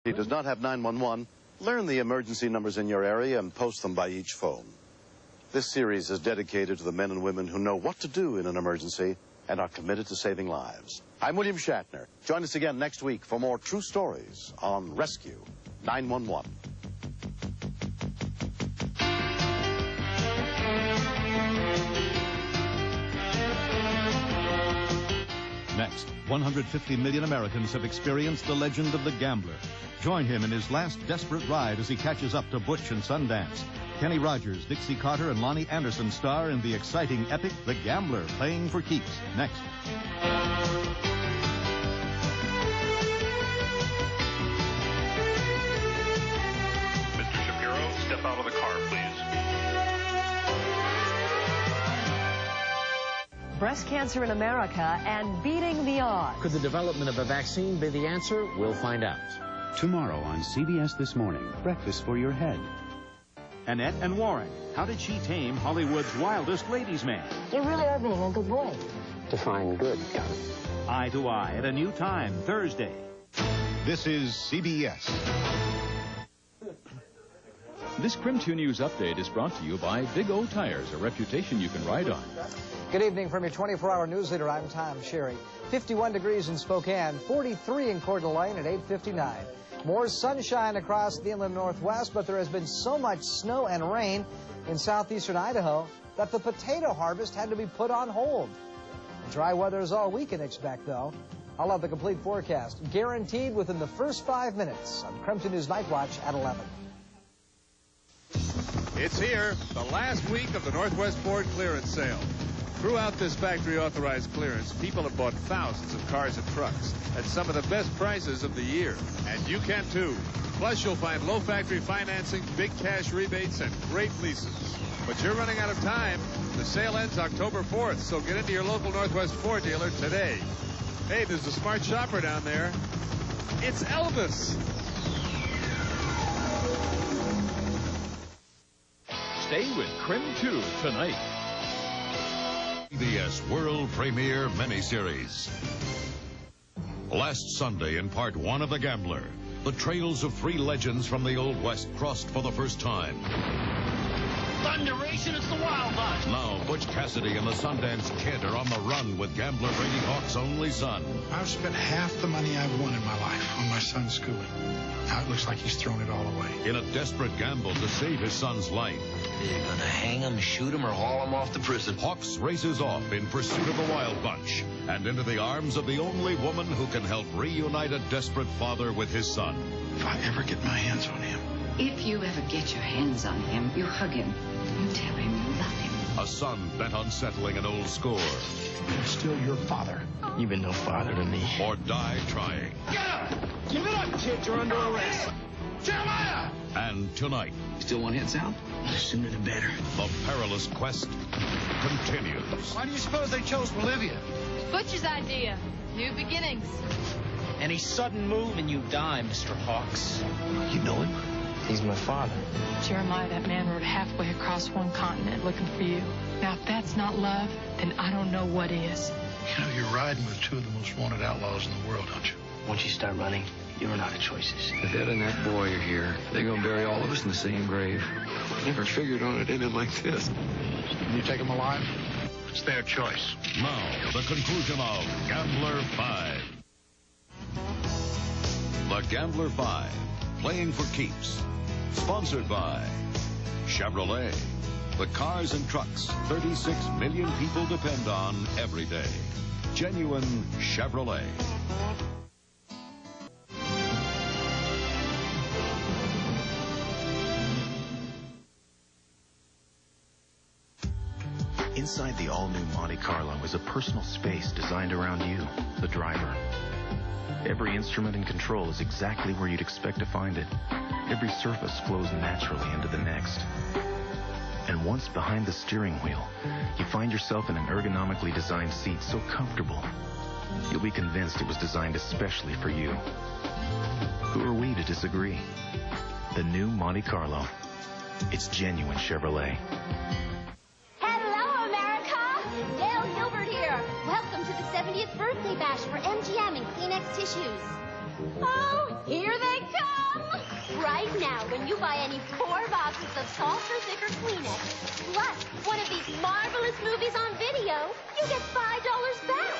He does not have 911. Learn the emergency numbers in your area and post them by each phone. This series is dedicated to the men and women who know what to do in an emergency and are committed to saving lives. I'm William Shatner. Join us again next week for more true stories on Rescue 911. Next, 150 million Americans have experienced the legend of the gambler. Join him in his last desperate ride as he catches up to Butch and Sundance. Kenny Rogers, Dixie Carter, and Lonnie Anderson star in the exciting epic The Gambler, Playing for Keeps. Next. Mr. Shapiro, step out of the car, please. Breast cancer in America and beating the odds. Could the development of a vaccine be the answer? We'll find out. Tomorrow on CBS This Morning, breakfast for your head. Annette and Warren. How did she tame Hollywood's wildest ladies' man? You really are being a good boy. Define good, Connie. Eye to Eye at a new time, Thursday. This is CBS. This KREM 2 News Update is brought to you by Big O Tires, a reputation you can ride on. Good evening from your 24-hour news leader. I'm Tom Sherry. 51 degrees in Spokane, 43 in Coeur d'Alene at 8:59. More sunshine across the inland northwest, but there has been so much snow and rain in southeastern Idaho that the potato harvest had to be put on hold. Dry weather is all we can expect, though. I'll have the complete forecast, guaranteed within the first 5 minutes on KREM 2 News Night Watch at 11. It's here, the last week of the Northwest Ford clearance sale. Throughout this factory-authorized clearance, people have bought thousands of cars and trucks at some of the best prices of the year. And you can, too. Plus, you'll find low factory financing, big cash rebates, and great leases. But you're running out of time. The sale ends October 4th, so get into your local Northwest Ford dealer today. Hey, there's a smart shopper down there. It's Elvis. Stay with KREM 2 tonight. CBS World Premiere Mini-series. Last Sunday in Part 1 of The Gambler, the trails of three legends from the Old West crossed for the first time. Thunderation, it's the Wild Bunch. Now, Butch Cassidy and the Sundance Kid are on the run with gambler Brady Hawk's only son. I've spent half the money I've won in my life on my son's schooling. Now it looks like he's thrown it all away. In a desperate gamble to save his son's life, They're gonna hang him, shoot him, or haul him off to prison. Hawks races off in pursuit of the Wild Bunch and into the arms of the only woman who can help reunite a desperate father with his son. If I ever get my hands on him. If you ever get your hands on him, you hug him. You tell him you love him. A son bent on settling an old score. I'm still your father. You've been no father to me. Or die trying. Get up! Give it up, kid. You're under arrest. Jeremiah! And tonight... You still want heads out? The sooner the better. The perilous quest continues. Why do you suppose they chose Bolivia? Butch's idea. New beginnings. Any sudden move and you die, Mr. Hawks. You know him? He's my father. Jeremiah, that man rode halfway across one continent looking for you. Now, if that's not love, then I don't know what is. You know, you're riding with two of the most wanted outlaws in the world, don't you? Once you start running, you run out of choices. If Ed and that boy are here, they're going to bury all of us in the same grave. Never figured on it ending like this. Can you take them alive? It's their choice. Now, the conclusion of Gambler 5. The Gambler 5, Playing for Keeps. Sponsored by Chevrolet. The cars and trucks 36 million people depend on every day. Genuine Chevrolet. Inside the all-new Monte Carlo is a personal space designed around you, the driver. Every instrument and control is exactly where you'd expect to find it. Every surface flows naturally into the next. And once behind the steering wheel, you find yourself in an ergonomically designed seat so comfortable, you'll be convinced it was designed especially for you. Who are we to disagree? The new Monte Carlo. It's genuine Chevrolet. Hello, America! Dale Gilbert here. Welcome to the 70th birthday bash for MGM and Kleenex tissues. Oh, here they come! right now when you buy any 4 boxes of softer, thicker Kleenex. Plus, one of these marvelous movies on video, you get $5 back.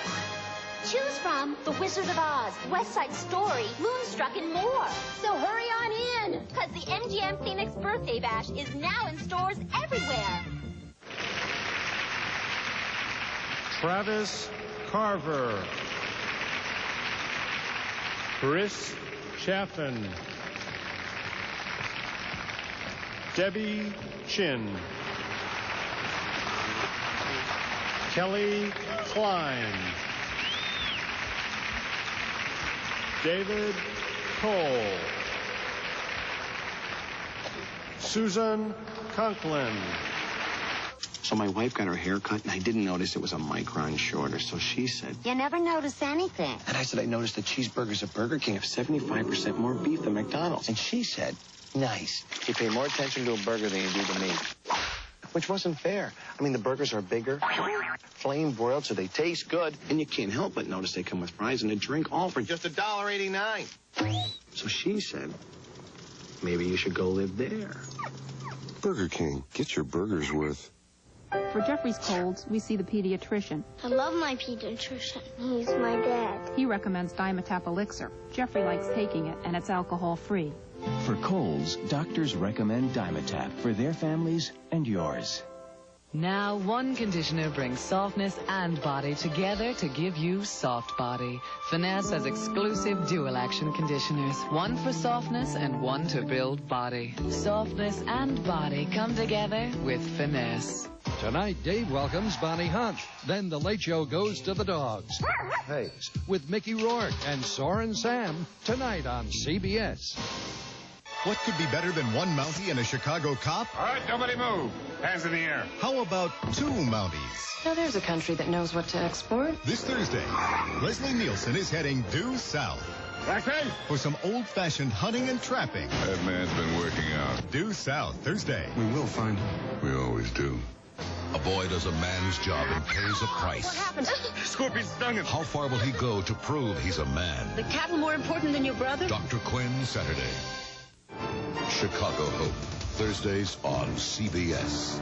Choose from The Wizard of Oz, West Side Story, Moonstruck, and more. So hurry on in, because the MGM Kleenex Birthday Bash is now in stores everywhere. Travis Carver. Chris Chaffin. Debbie Chin. Kelly Klein. David Cole. Susan Conklin. So my wife got her hair cut, and I didn't notice it was a micron shorter, so she said... You never notice anything. And I said, I noticed that cheeseburgers at Burger King have 75% more beef than McDonald's. And she said, nice. You pay more attention to a burger than you do to me. Which wasn't fair. I mean, the burgers are bigger, flame broiled, so they taste good. And you can't help but notice they come with fries and a drink, all for just $1.89. So she said, maybe you should go live there. Burger King. Get your burger's worth. For Jeffrey's colds, we see the pediatrician. I love my pediatrician. He's my dad. He recommends Dimetapp Elixir. Jeffrey likes taking it, and it's alcohol-free. For colds, doctors recommend Dimetapp for their families and yours. Now one conditioner brings softness and body together to give you soft body. Finesse has exclusive dual-action conditioners, one for softness and one to build body. Softness and body come together with Finesse. Tonight, Dave welcomes Bonnie Hunt. Then The Late Show goes to the dogs. Hey. With Mickey Rourke and Soren Sam, tonight on CBS. What could be better than one Mountie and a Chicago cop? All right, nobody move. Hands in the air. How about 2 Mounties? Now there's a country that knows what to export. This Thursday, Leslie Nielsen is heading due south. For some old-fashioned hunting and trapping. That man's been working out. Due south, Thursday. We will find him. We always do. A boy does a man's job and pays a price. What happened? Scorpion stung him. How far will he go to prove he's a man? The cattle more important than your brother? Dr. Quinn, Saturday. Chicago Hope, Thursdays on CBS.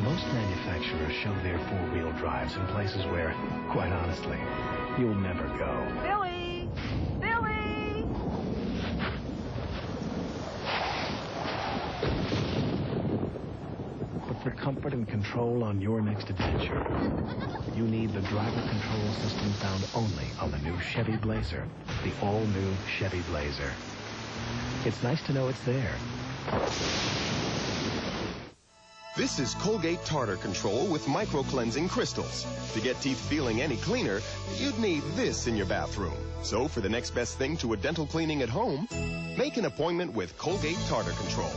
Most manufacturers show their four-wheel drives in places where, quite honestly, you'll never go. Billy! Billy! But for comfort and control on your next adventure, you need the driver control system found only on the new Chevy Blazer, the all-new Chevy Blazer. It's nice to know it's there. This is Colgate Tartar Control with micro-cleansing crystals. To get teeth feeling any cleaner, you'd need this in your bathroom. So for the next best thing to a dental cleaning at home, make an appointment with Colgate Tartar Control.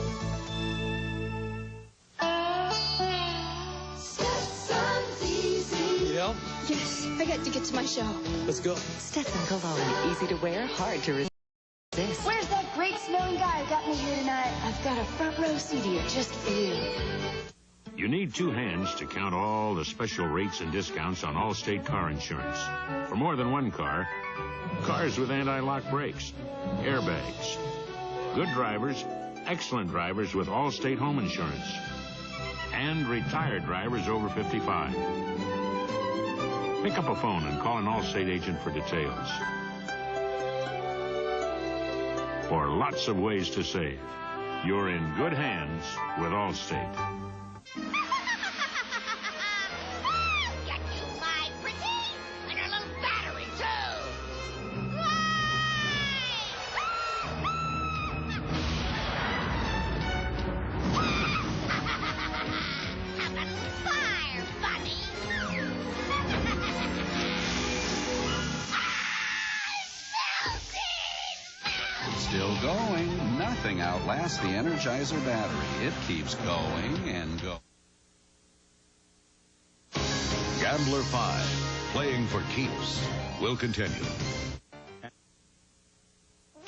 Stetson's easy. Yeah? Yes, I got to get to my show. Let's go. Stetson cologne, easy to wear, hard to resist. Where's that great smelling guy who got me here tonight? I've got a front row seat here just for you. You need 2 hands to count all the special rates and discounts on Allstate car insurance. For more than one car, cars with anti-lock brakes, airbags, good drivers, excellent drivers with Allstate home insurance, and retired drivers over 55. Pick up a phone and call an Allstate agent for details. For lots of ways to save, you're in good hands with Allstate. Get you my pretty and a little battery, too. Have a little fire, bunny. Still going. Nothing outlasts the Energizer battery. It keeps going and going. Gambler 5, playing for keeps, will continue.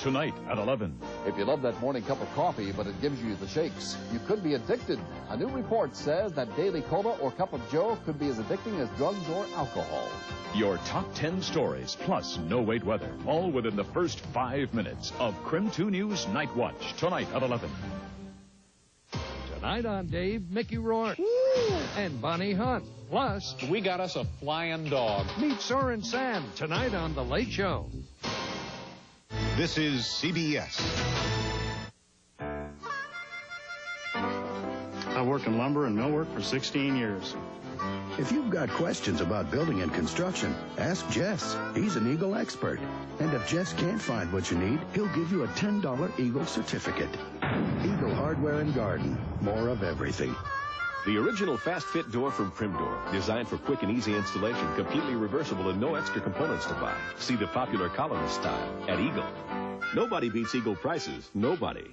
tonight at 11. If you love that morning cup of coffee, but it gives you the shakes, you could be addicted. A new report says that daily cola or cup of joe could be as addicting as drugs or alcohol. Your top 10 stories, plus no-wait weather, all within the first 5 minutes of KREM 2 News Night Watch, tonight at 11. Tonight on Dave, Mickey Rourke and Bonnie Hunt. Plus, we got us a flying dog. Meet Soren Sam tonight on The Late Show. This is CBS. I worked in lumber and millwork for 16 years. If you've got questions about building and construction, ask Jess. He's an Eagle expert. And if Jess can't find what you need, he'll give you a $10 Eagle certificate. Eagle Hardware and Garden. More of everything. The original fast-fit door from KREM Door, designed for quick and easy installation, completely reversible and no extra components to buy. See the popular columnist style at Eagle. Nobody beats Eagle prices. Nobody.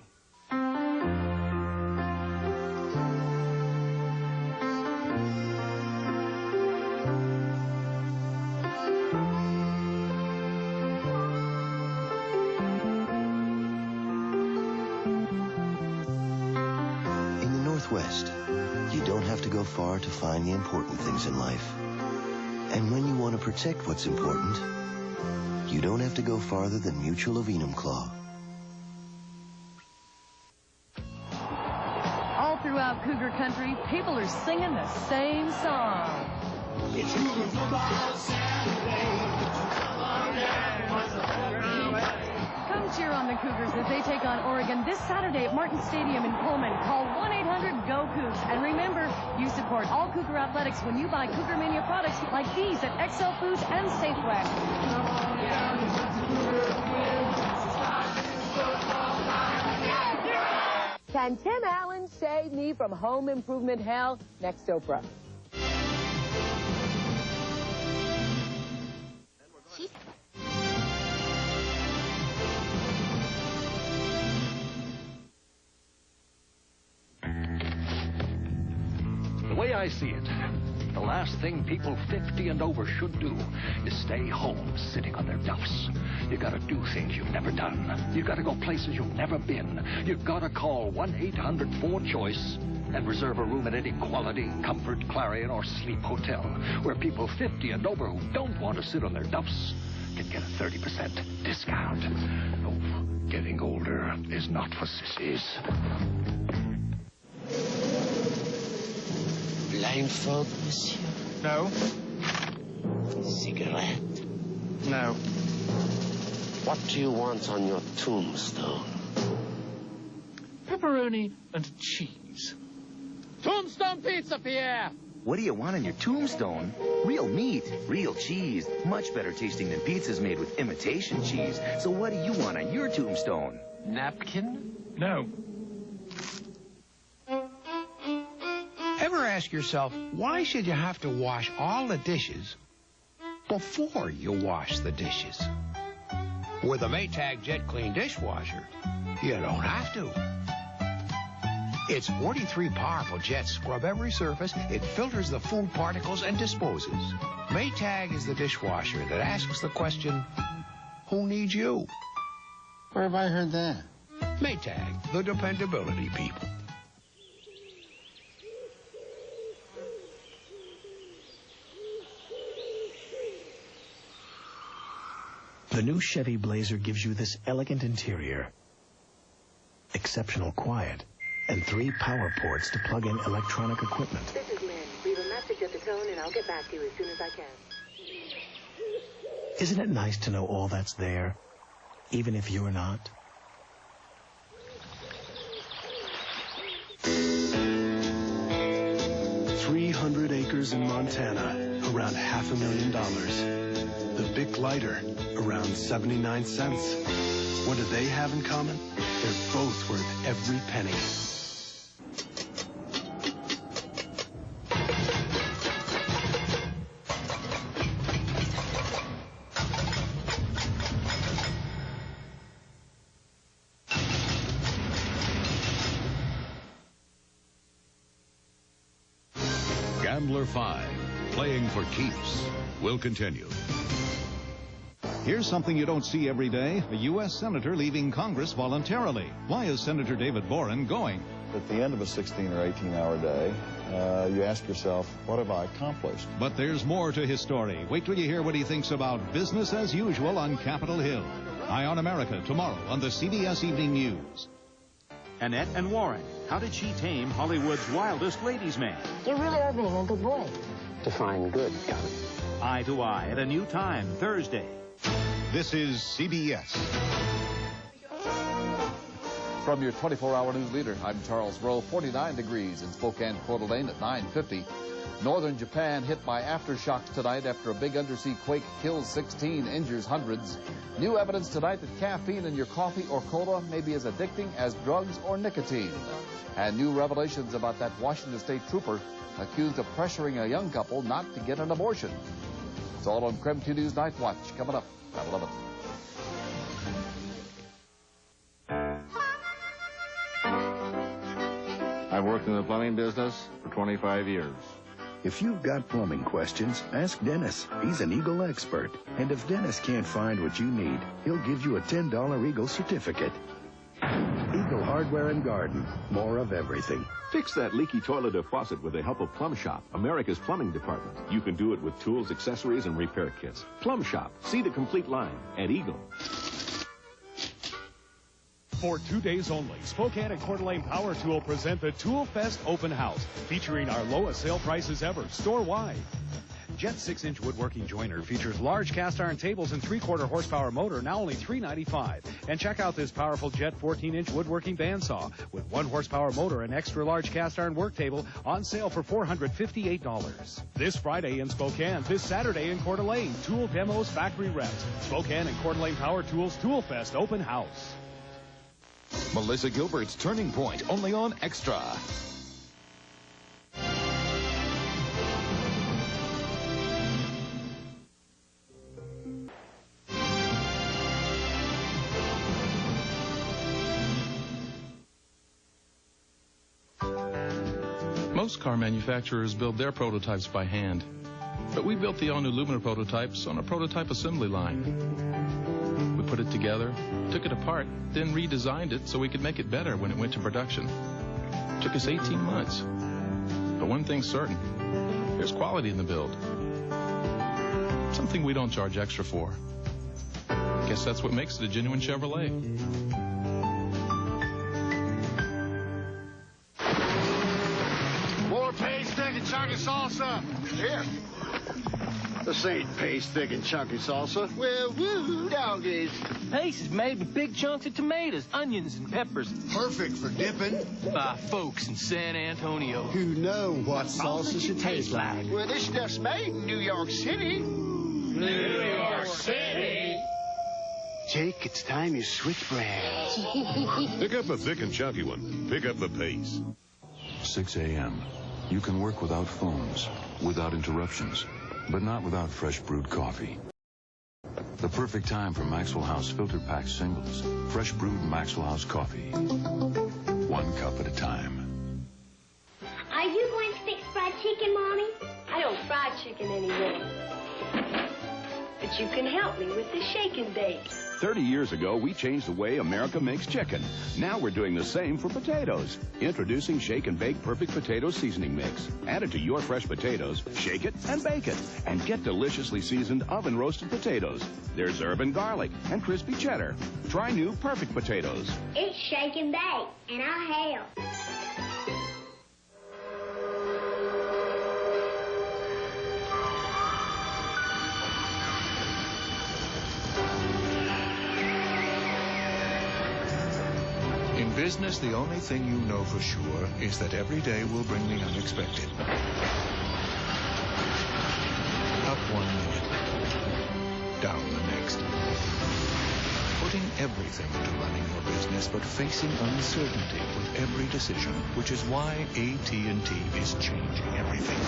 In the Northwest, you don't have to go far to find the important things in life. And when you want to protect what's important, you don't have to go farther than Mutual of Enumclaw. All throughout Cougar Country, people are singing the same song. It's Cougar Football Saturday. Come cheer on the Cougars as they take on Oregon this Saturday at Martin Stadium in Pullman. Call 1-800-GO-COUGS. And remember, you support all Cougar athletics when you buy Cougar Mania products like these at XL Foods and Safeway. Can Tim Allen save me from home improvement hell? Next, Oprah. The way I see it, the last thing people 50 and over should do is stay home sitting on their duffs. You gotta do things you've never done. You gotta go places you've never been. You gotta call 1-800-4CHOICE and reserve a room at any Quality, Comfort, Clarion, or Sleep Hotel, where people 50 and over who don't want to sit on their duffs can get a 30% discount. Oh, getting older is not for sissies. Blindfold, monsieur? No. Cigarette? No. What do you want on your tombstone? Pepperoni and cheese. Tombstone pizza, Pierre! What do you want on your tombstone? Real meat, real cheese. Much better tasting than pizzas made with imitation cheese. So what do you want on your tombstone? Napkin? No. Ever ask yourself, why should you have to wash all the dishes before you wash the dishes? With a Maytag Jet Clean dishwasher, you don't have to. Its 43 powerful jets scrub every surface, it filters the food particles and disposes. Maytag is the dishwasher that asks the question, who needs you? Where have I heard that? Maytag, the dependability people. The new Chevy Blazer gives you this elegant interior, exceptional quiet, and 3 power ports to plug in electronic equipment. This is Lynn. Leave a message at the tone and I'll get back to you as soon as I can. Isn't it nice to know all that's there, even if you're not? $300 acres in Montana, around $500,000. The Bic lighter, around 79 cents. What do they have in common? They're both worth every penny. Gambler 5, playing for keeps, will continue. Here's something you don't see every day. A U.S. Senator leaving Congress voluntarily. Why is Senator David Letterman going? At the end of a 16 or 18-hour day, you ask yourself, what have I accomplished? But there's more to his story. Wait till you hear what he thinks about business as usual on Capitol Hill. Eye on America tomorrow on the CBS Evening News. Annette and Warren. How did she tame Hollywood's wildest ladies' man? You really are being a good boy. Define good, Connie. Eye to Eye at a new time, Thursday. This is CBS. From your 24-hour news leader, I'm Charles Rowe. 49 degrees in Spokane, Coeur d'Alene at 9:50. Northern Japan hit by aftershocks tonight after a big undersea quake kills 16, injures hundreds. New evidence tonight that caffeine in your coffee or cola may be as addicting as drugs or nicotine. And new revelations about that Washington State trooper accused of pressuring a young couple not to get an abortion. It's all on KREM 2 News Night Watch. Coming up at 11. I've worked in the plumbing business for 25 years. If you've got plumbing questions, ask Dennis. He's an Eagle expert. And if Dennis can't find what you need, he'll give you a $10 Eagle certificate. Eagle Hardware and Garden. More of everything. Fix that leaky toilet or faucet with the help of Plum Shop, America's plumbing department. You can do it with tools, accessories, and repair kits. Plum Shop. See the complete line at Eagle. For 2 days only, Spokane and Coeur d'Alene Power Tool present the Tool Fest Open House, featuring our lowest sale prices ever, store-wide. Jet 6-inch woodworking joiner features large cast iron tables and 3/4 horsepower motor, now only $395. And check out this powerful Jet 14-inch woodworking bandsaw with 1 horsepower motor and extra large cast iron work table on sale for $458. This Friday in Spokane, this Saturday in Coeur d'Alene, tool demos, factory reps. Spokane and Coeur d'Alene Power Tools Tool Fest Open House. Melissa Gilbert's Turning Point, only on Extra. Most car manufacturers build their prototypes by hand, but we built the all-new Lumina prototypes on a prototype assembly line. We put it together, took it apart, then redesigned it so we could make it better when it went to production. Took us 18 months. But one thing's certain, there's quality in the build. Something we don't charge extra for. Guess that's what makes it a genuine Chevrolet. More paste, thick, and chunky salsa. Here. This ain't paste, thick, and chunky salsa. Well, woo, doggies. Paste is made with big chunks of tomatoes, onions, and peppers. Perfect for dipping. By folks in San Antonio. Who know what salsa should taste like. Well, this stuff's made in New York City. New York City. Jake, it's time you switch brands. Pick up a thick and chunky one. Pick up the pace. 6 a.m. You can work without phones, without interruptions, but not without fresh brewed coffee. The perfect time for Maxwell House Filter Pack Singles. Fresh brewed Maxwell House coffee. 1 cup at a time. Are you going to fix fried chicken, Mommy? I don't fry chicken anymore. But you can help me with the shake and bake. 30 years ago, we changed the way America makes chicken. Now we're doing the same for potatoes. Introducing Shake and Bake Perfect Potato Seasoning Mix. Add it to your fresh potatoes, shake it, and bake it. And get deliciously seasoned oven-roasted potatoes. There's herb and garlic and crispy cheddar. Try new Perfect Potatoes. It's shake and bake, and I'll help. In business, the only thing you know for sure is that every day will bring the unexpected. Up 1 minute, down the next. Putting everything into running your business, but facing uncertainty with every decision, which is why AT&T is changing everything.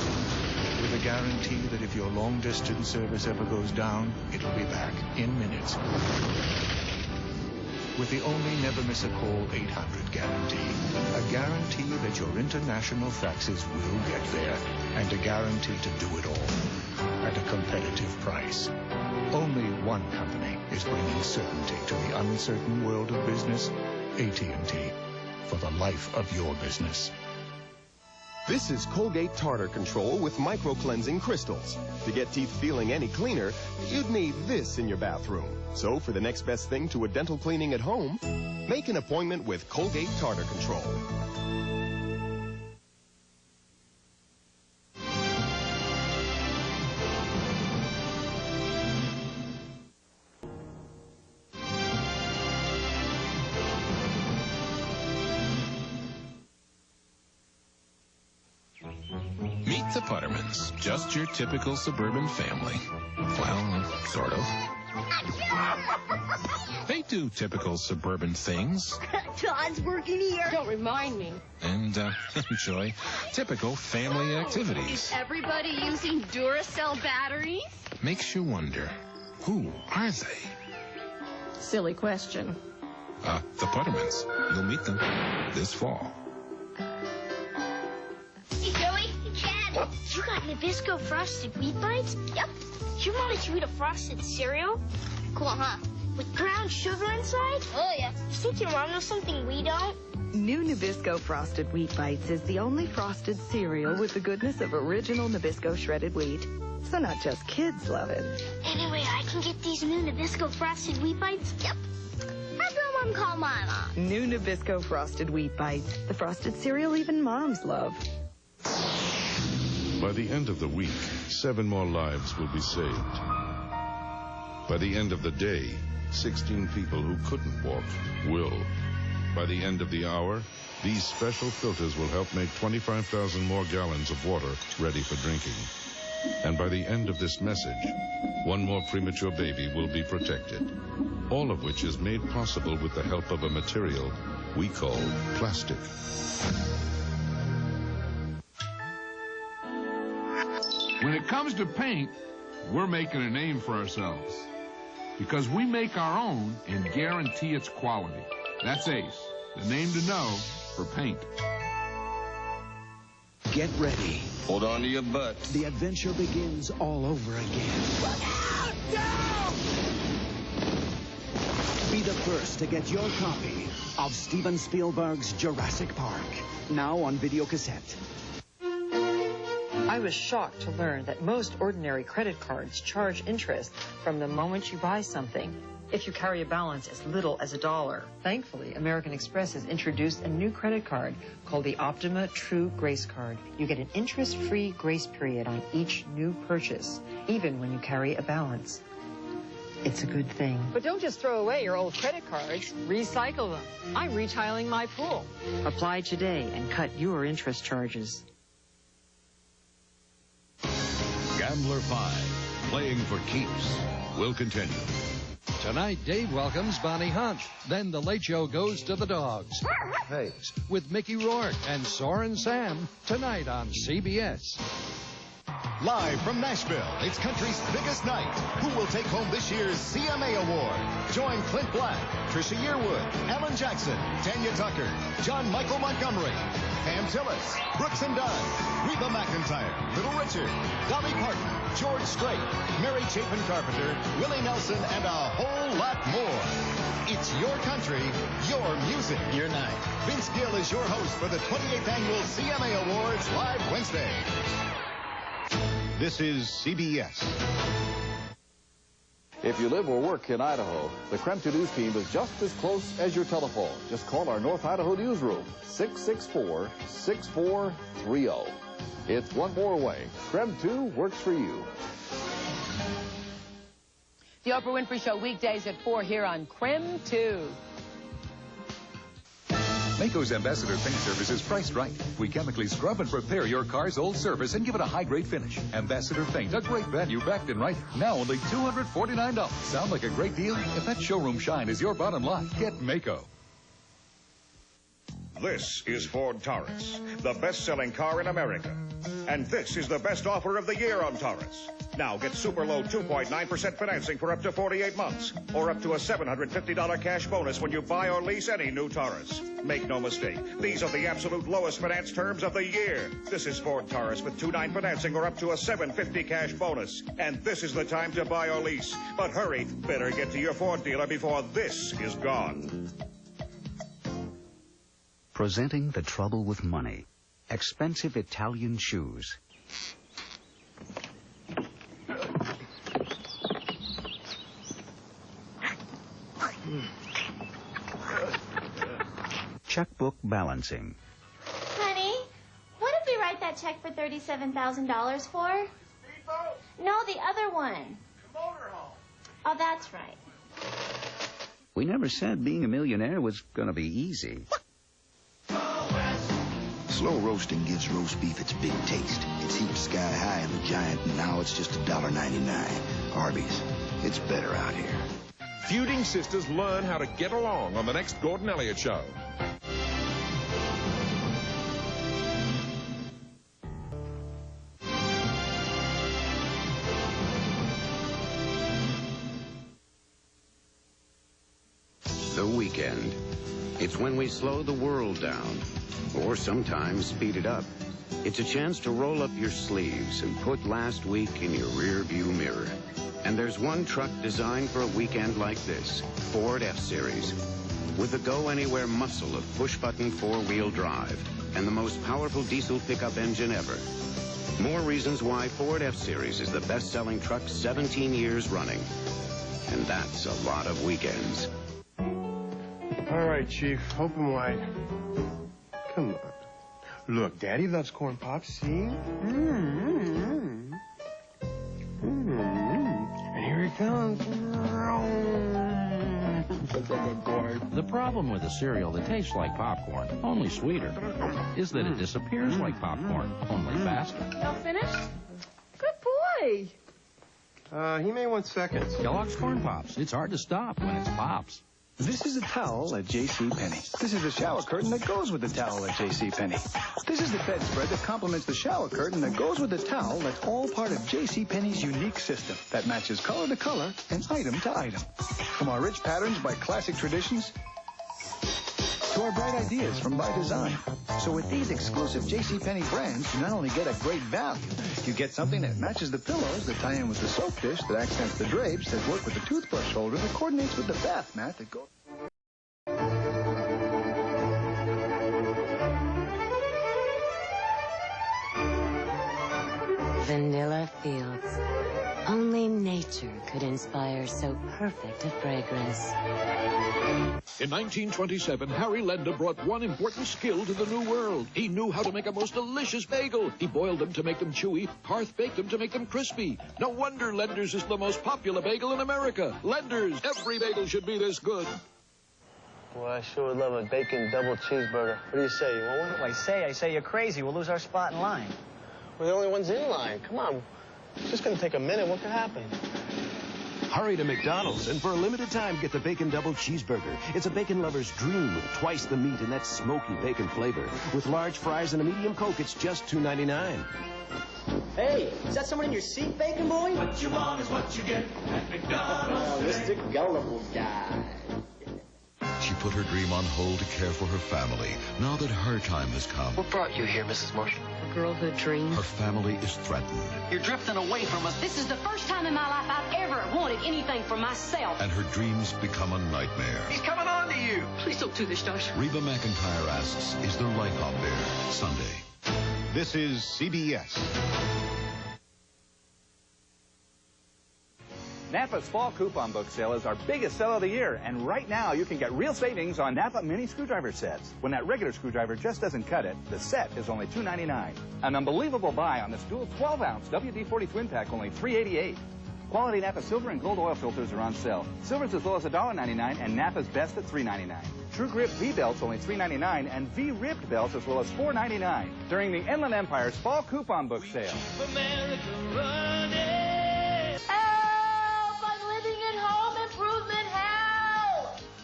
With a guarantee that if your long-distance service ever goes down, it'll be back in minutes. With the only never miss a call 800 guarantee. A guarantee that your international faxes will get there. And a guarantee to do it all at a competitive price. Only one company is bringing certainty to the uncertain world of business. AT&T. For the life of your business. This is Colgate Tartar Control with micro-cleansing crystals. To get teeth feeling any cleaner, you'd need this in your bathroom. So for the next best thing to a dental cleaning at home, make an appointment with Colgate Tartar Control. Meet the Puttermans, just your typical suburban family. Well, sort of. They do typical suburban things. Todd's working here. Don't remind me. And enjoy typical family activities. Is everybody using Duracell batteries? Makes you wonder, who are they? Silly question. The Puttermans. You'll meet them this fall. Hey, Joey. Hey, Chad. You got Nabisco frosted wheat bites? Yep. You wanted to eat a frosted cereal? Cool, huh? With brown sugar inside? Oh, yeah. You think your mom knows something we don't? New Nabisco Frosted Wheat Bites is the only frosted cereal with the goodness of original Nabisco shredded wheat. So not just kids love it. Anyway, I can get these new Nabisco Frosted Wheat Bites? Yep. That's what Mom called my mom. New Nabisco Frosted Wheat Bites. The frosted cereal even moms love. By the end of the week, 7 more lives will be saved. By the end of the day, 16 people who couldn't walk will. By the end of the hour, these special filters will help make 25,000 more gallons of water ready for drinking. And by the end of this message, 1 more premature baby will be protected. All of which is made possible with the help of a material we call plastic. When it comes to paint, we're making a name for ourselves. Because we make our own and guarantee its quality. That's Ace, the name to know for paint. Get ready. Hold on to your butts. The adventure begins all over again. Look out! Down! Be the first to get your copy of Steven Spielberg's Jurassic Park. Now on videocassette. I was shocked to learn that most ordinary credit cards charge interest from the moment you buy something, if you carry a balance as little as $1. Thankfully, American Express has introduced a new credit card called the Optima True Grace Card. You get an interest-free grace period on each new purchase, even when you carry a balance. It's a good thing. But don't just throw away your old credit cards. Recycle them. I'm retiling my pool. Apply today and cut your interest charges. Gambler 5, playing for keeps, will continue. Tonight, Dave welcomes Bonnie Hunt. Then The Late Show goes to the dogs. Face with Mickey Rourke and Soren Sam tonight on CBS. Live from Nashville, it's country's biggest night. Who will take home this year's CMA Award? Join Clint Black, Trisha Yearwood, Alan Jackson, Tanya Tucker, John Michael Montgomery, Pam Tillis, Brooks and Dunn, Reba McEntire, Little Richard, Dolly Parton, George Strait, Mary Chapin Carpenter, Willie Nelson, and a whole lot more. It's your country, your music, your night. Vince Gill is your host for the 28th Annual CMA Awards live Wednesday. This is CBS. If you live or work in Idaho, the KREM 2 News team is just as close as your telephone. Just call our North Idaho newsroom, 664-6430. It's one more way. KREM 2 works for you. The Oprah Winfrey Show weekdays at 4 here on KREM 2. Maaco's Ambassador Paint Service is priced right. We chemically scrub and prepare your car's old surface and give it a high-grade finish. Ambassador Paint, a great value backed in right. Now only $249. Sound like a great deal? If that showroom shine is your bottom line, get Maaco. This is Ford Taurus, the best-selling car in America. And this is the best offer of the year on Taurus. Now get super low 2.9% financing for up to 48 months, or up to a $750 cash bonus when you buy or lease any new Taurus. Make no mistake, these are the absolute lowest finance terms of the year. This is Ford Taurus with 2.9 financing or up to a $750 cash bonus. And this is the time to buy or lease. But hurry, better get to your Ford dealer before this is gone. Presenting the trouble with money. Expensive Italian shoes. Checkbook balancing. Honey, what did we write that check for $37,000 for? No, the other one. Motorhome. Oh, that's right. We never said being a millionaire was going to be easy. Slow roasting gives roast beef its big taste. It's heaped sky high in the Giant, and now it's just $1.99. Arby's. It's better out here. Feuding sisters learn how to get along on the next Gordon Elliott Show. The weekend. It's when we slow the world down, or sometimes speed it up. It's a chance to roll up your sleeves and put last week in your rear-view mirror. And there's one truck designed for a weekend like this, Ford F-Series. With the go-anywhere muscle of push-button four-wheel drive and the most powerful diesel pickup engine ever. More reasons why Ford F-Series is the best-selling truck 17 years running. And that's a lot of weekends. All right, Chief. Open wide. Come on. Look, Daddy loves corn pops, see? And here he comes. The problem with a cereal that tastes like popcorn, only sweeter, is that it disappears like popcorn, only faster. Y'all finished? Good boy. He may want seconds. Kellogg's Corn Pops. It's hard to stop when it's Pops. This is a towel at JCPenney. This is the shower curtain that goes with the towel at JCPenney. This is the bedspread that complements the shower curtain that goes with the towel that's all part of JCPenney's unique system that matches color to color and item to item. From our rich patterns by classic traditions to our bright ideas from by design. So with these exclusive JCPenney brands, you not only get a great value, you get something that matches the pillows that tie in with the soap dish, that accents the drapes, that work with the toothbrush holder, that coordinates with the bath mat, that goes... Vanilla fields. Only nature could inspire so perfect a fragrance. In 1927, Harry Lender brought one important skill to the new world. He knew how to make a most delicious bagel. He boiled them to make them chewy, hearth-baked them to make them crispy. No wonder Lender's is the most popular bagel in America. Lender's, every bagel should be this good. Well, I sure would love a bacon double cheeseburger. What do you say? You want one? I say you're crazy. We'll lose our spot in line. We're the only ones in line. Come on. It's just going to take a minute. What could happen? Hurry to McDonald's, and for a limited time, get the Bacon Double Cheeseburger. It's a bacon lover's dream with twice the meat and that smoky bacon flavor. With large fries and a medium Coke, it's just $2.99. Hey, is that someone in your seat, Bacon Boy? What you want is what you get at McDonald's. Mr. Gullible guy. She put her dream on hold to care for her family, now that her time has come. What brought you here, Mrs. Marshall? A girlhood dream. Her family is threatened. You're drifting away from us. This is the first time in my life I've ever wanted anything for myself. And her dreams become a nightmare. He's coming on to you. Please don't do this, Josh. Reba McEntire asks, is there life out there? Sunday. This is CBS. Napa's Fall Coupon Book Sale is our biggest sale of the year, and right now you can get real savings on Napa mini screwdriver sets. When that regular screwdriver just doesn't cut it, the set is only $2.99. An unbelievable buy on this dual 12-ounce WD-40 twin pack, only $3.88. Quality Napa silver and gold oil filters are on sale. Silver's as low as $1.99, and Napa's best at $3.99. True Grip V-belts only $3.99, and V-ribbed belts as low as $4.99 during the Inland Empire's Fall Coupon Book Sale.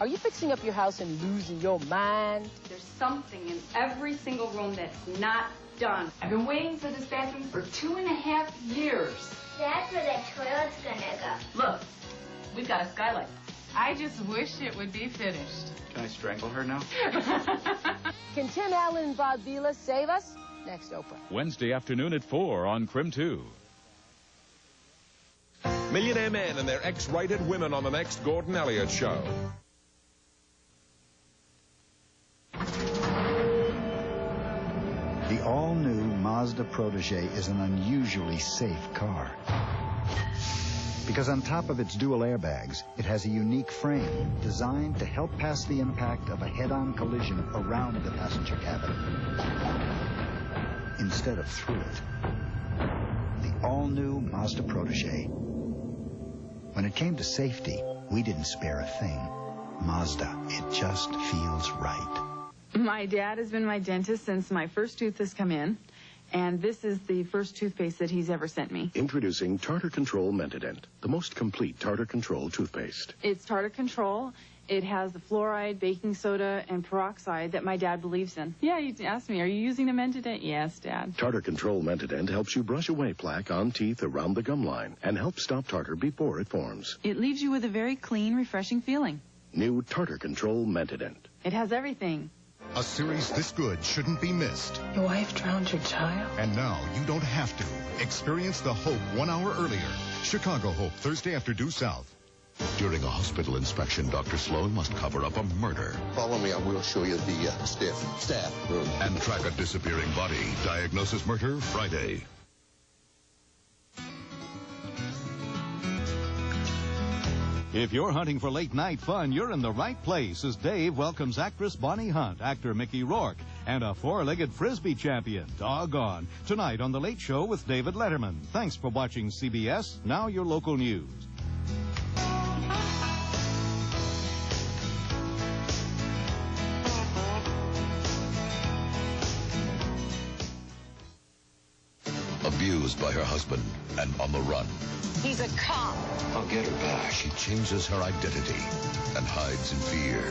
Are you fixing up your house and losing your mind? There's something in every single room that's not done. I've been waiting for this bathroom for 2.5 years. That's where the toilet's gonna go. Look, we've got a skylight. I just wish it would be finished. Can I strangle her now? Can Tim Allen and Bob Vila save us? Next Oprah. Wednesday afternoon at 4 on KREM 2. Millionaire men and their ex-rated women on the next Gordon Elliott Show. The all-new Mazda Protege is an unusually safe car. Because on top of its dual airbags, it has a unique frame designed to help pass the impact of a head-on collision around the passenger cabin instead of through it. The all-new Mazda Protege. When it came to safety, we didn't spare a thing. Mazda, it just feels right. My dad has been my dentist since my first tooth has come in, and this is the first toothpaste that he's ever sent me. Introducing Tartar Control Mentadent, the most complete tartar control toothpaste. It's tartar control. It has the fluoride, baking soda, and peroxide that my dad believes in. Yeah, you asked me, are you using a Mentadent? Yes, Dad. Tartar Control Mentadent helps you brush away plaque on teeth around the gum line and helps stop tartar before it forms. It leaves you with a very clean, refreshing feeling. New Tartar Control Mentadent. It has everything. A series this good shouldn't be missed. Your wife drowned your child? And now you don't have to. Experience the Hope 1 hour earlier. Chicago Hope, Thursday after due south. During a hospital inspection, Dr. Sloan must cover up a murder. Follow me, I will show you the staff room. And track a disappearing body. Diagnosis murder Friday. If you're hunting for late-night fun, you're in the right place as Dave welcomes actress Bonnie Hunt, actor Mickey Rourke, and a four-legged Frisbee champion, Doggone, tonight on The Late Show with David Letterman. Thanks for watching CBS, now your local news. Abused by her husband and on the run. He's a cop. I'll get her back. She changes her identity and hides in fear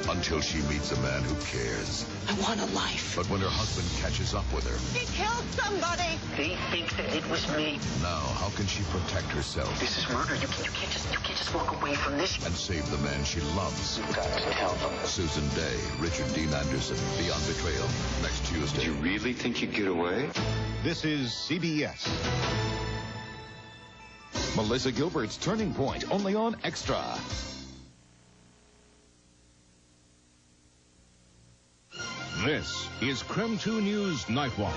until she meets a man who cares. I want a life. But when her husband catches up with her... He killed somebody. They think that it was me. Now, how can she protect herself? This is murder. You can't just walk away from this. And save the man she loves. You've got to tell them. Susan Day, Richard Dean Anderson, Beyond Betrayal, next Tuesday. Do you really think you'd get away? This is CBS. Melissa Gilbert's Turning Point, only on Extra. This is KREM 2 News Night Watch.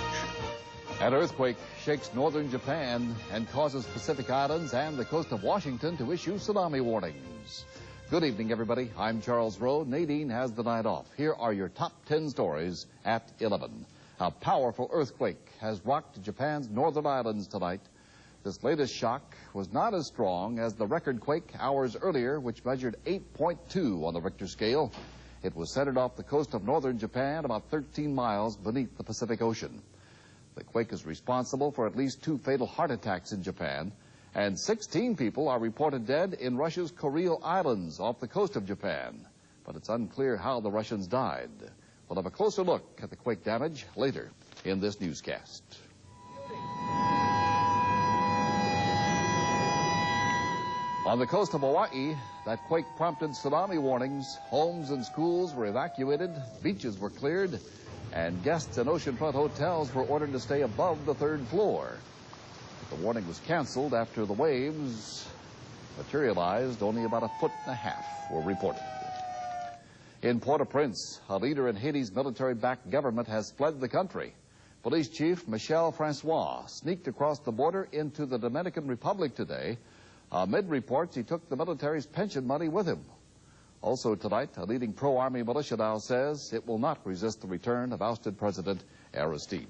An earthquake shakes northern Japan and causes Pacific Islands and the coast of Washington to issue tsunami warnings. Good evening, everybody. I'm Charles Rowe. Nadine has the night off. Here are your top 10 stories at 11. A powerful earthquake has rocked Japan's northern islands tonight. This latest shock was not as strong as the record quake hours earlier, which measured 8.2 on the Richter scale. It was centered off the coast of northern Japan, about 13 miles beneath the Pacific Ocean. The quake is responsible for at least 2 fatal heart attacks in Japan, and 16 people are reported dead in Russia's Kuril Islands off the coast of Japan. But it's unclear how the Russians died. We'll have a closer look at the quake damage later in this newscast. On the coast of Hawaii, that quake prompted tsunami warnings. Homes and schools were evacuated, beaches were cleared, and guests in oceanfront hotels were ordered to stay above the 3rd floor. The warning was canceled after the waves materialized. Only about 1.5 feet were reported. In Port-au-Prince, a leader in Haiti's military-backed government has fled the country. Police Chief Michel Francois sneaked across the border into the Dominican Republic today. Amid reports, he took the military's pension money with him. Also tonight, a leading pro-army militia now says it will not resist the return of ousted President Aristide.